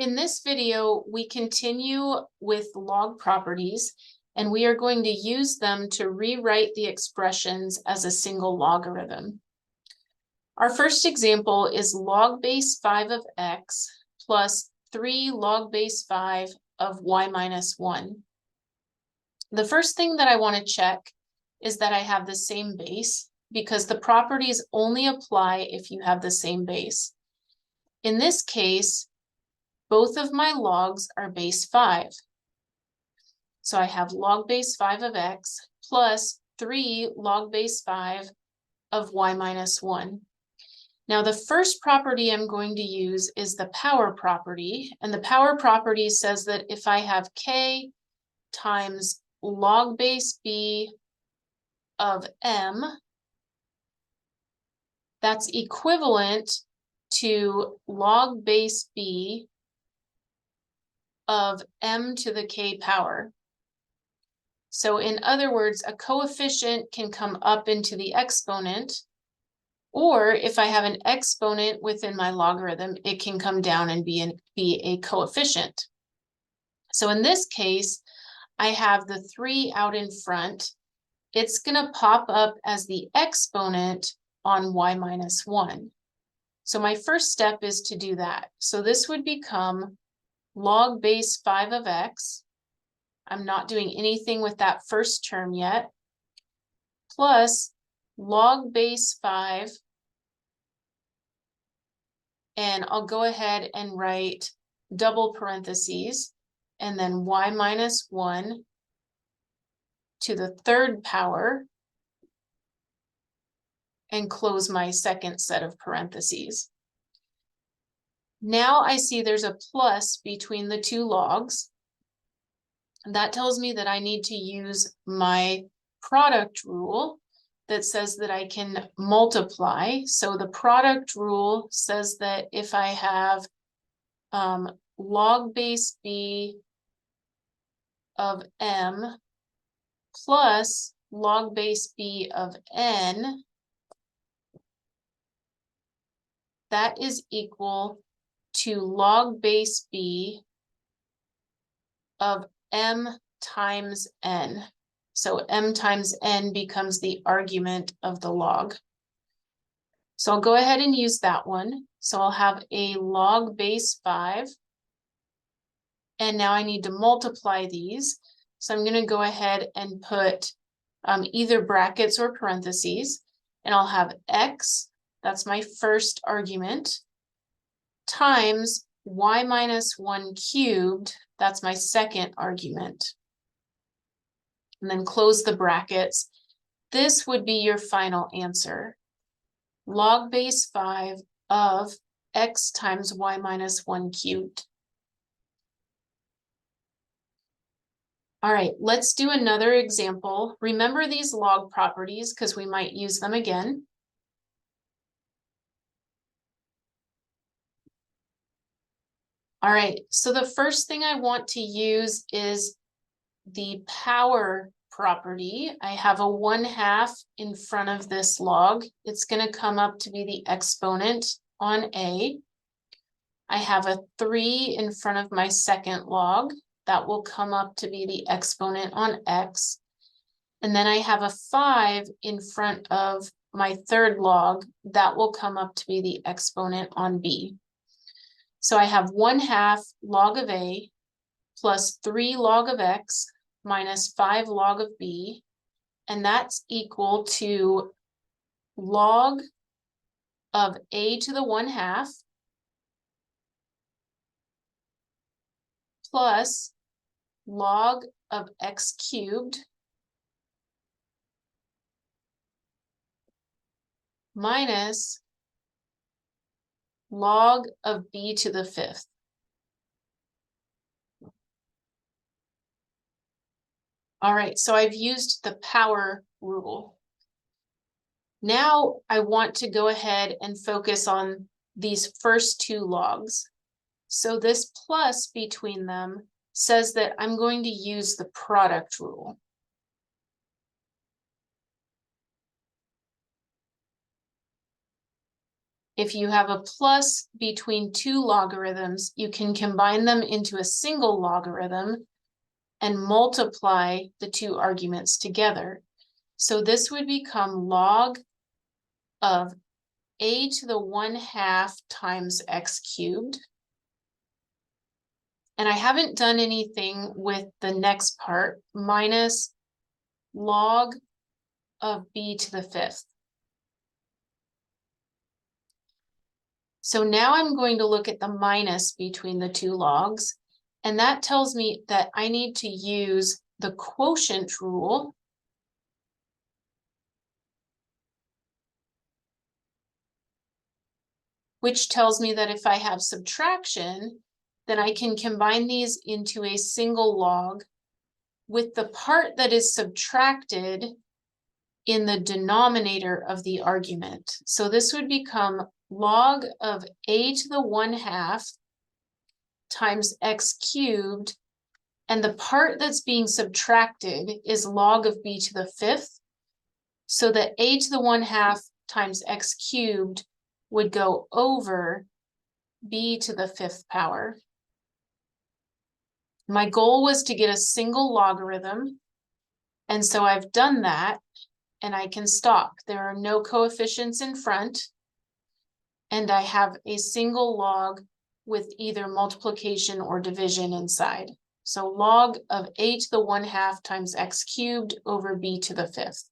In this video, we continue with log properties, and we are going to use them to rewrite the expressions as a single logarithm. Our first example is log base 5 of x plus 3 log base 5 of y minus 1. The first thing that I want to check is that I have the same base, because the properties only apply if you have the same base. In this case, both of my logs are base 5. So I have log base 5 of x plus 3 log base 5 of y minus 1. Now, the first property I'm going to use is the power property. And the power property says that if I have k times log base b of m, that's equivalent to log base b of m to the k power. So in other words, a coefficient can come up into the exponent, or if I have an exponent within my logarithm, it can come down and be a coefficient. So in this case, I have the 3 out in front. It's going to pop up as the exponent on y minus 1. So my first step is to do that. So this would become log base 5 of x. I'm not doing anything with that first term yet. Plus log base 5. And I'll go ahead and write double parentheses and then y minus 1 to the third power and close my second set of parentheses. Now I see there's a plus between the two logs. That tells me that I need to use my product rule that says that I can multiply. So the product rule says that if I have log base b of m plus log base b of n, that is equal to log base b of m times n. So m times n becomes the argument of the log. So I'll go ahead and use that one. So I'll have a log base 5. And now I need to multiply these. So I'm going to go ahead and put either brackets or parentheses. And I'll have x, that's my first argument, times y minus 1 cubed, that's my second argument. And then close the brackets. This would be your final answer. Log base 5 of x times y minus 1 cubed. All right, let's do another example. Remember these log properties because we might use them again. All right, so the first thing I want to use is the power property. I have a 1/2 in front of this log. It's going to come up to be the exponent on a. I have a 3 in front of my second log. That will come up to be the exponent on x. And then I have a 5 in front of my third log. That will come up to be the exponent on b. So I have 1/2 log of a plus 3 log of x minus 5 log of b, and that's equal to log of a to the 1/2 plus log of x cubed minus log of b to the 5th. All right, so I've used the power rule. Now I want to go ahead and focus on these first two logs. So this plus between them says that I'm going to use the product rule. If you have a plus between two logarithms, you can combine them into a single logarithm and multiply the two arguments together. So this would become log of a to the 1/2 times x cubed. And I haven't done anything with the next part, minus log of b to the 5th. So now I'm going to look at the minus between the two logs, and that tells me that I need to use the quotient rule, which tells me that if I have subtraction, then I can combine these into a single log with the part that is subtracted in the denominator of the argument. So this would become log of a to the 1/2 times x cubed, and the part that's being subtracted is log of b to the 5th. So that a to the 1/2 times x cubed would go over b to the 5th power. My goal was to get a single logarithm, and so I've done that, and I can stop. There are no coefficients in front, and I have a single log with either multiplication or division inside. So log of a to the 1/2 times x cubed over b to the 5th.